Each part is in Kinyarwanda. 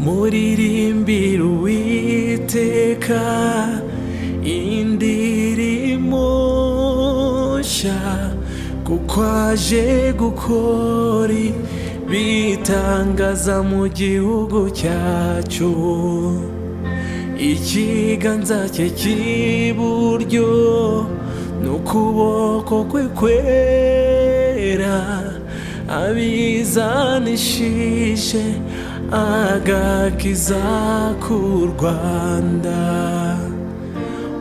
muririmbira Uwiteka indirimbo nshya, kuko aje gukora ibitangaza mu gihugu cyacu. Ikiganza cye cy'iburyo n'ukuboko kwe kwera abizanishije agakiza k'u Rwanda.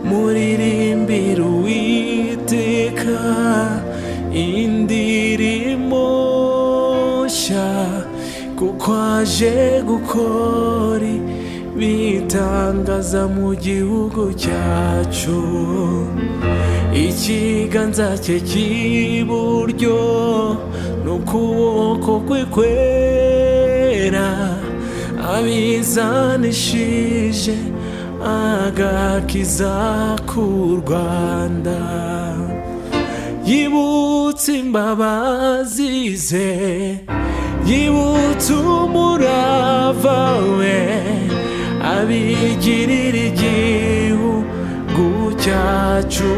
Muririmbira Uwiteka indirimbo nshya, kuko aje gukora ibitangaza mu gihugu cyacu. Ikiganza cye cy'iburyo n'ukuboko kwe kwera abizanishije agakiza k'u Rwanda. Yibutse imbabazi ze, yibutse umurava we, abigirira igihugu cyacu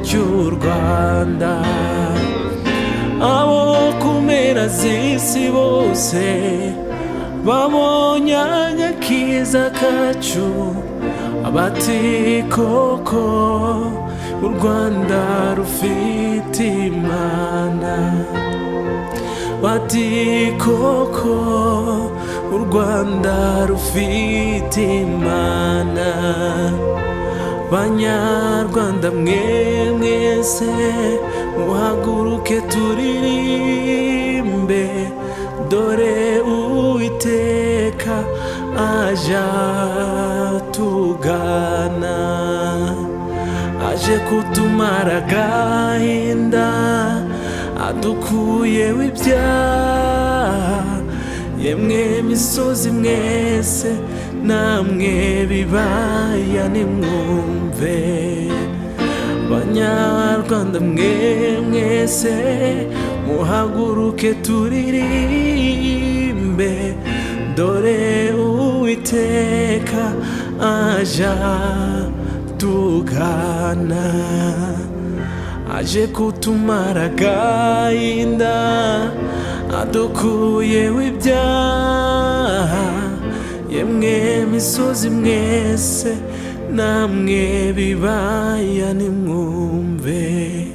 cy'u Rwanda. Abo ku mpera z'isi bose babonye agakiza kacu, bati koko u Rwanda rufite Imana, bati koko u Rwanda rufite Imana. Banyarwanda mwe mwese muhaguruke turirimbe, dore Uwiteka aje tugana, aje kutumara agahinda, adukuyeho ibyaha. Yemwe misozi mwese, namwe bibaya nimwumve. Banyarwanda mwe mwese muhaguruke turirimbe, dore Uwiteka aje tugana, aje kutumara agahinda, adukuyeho ibyaha. Yemwe misozi mwese, namwe bibaya nimwumve.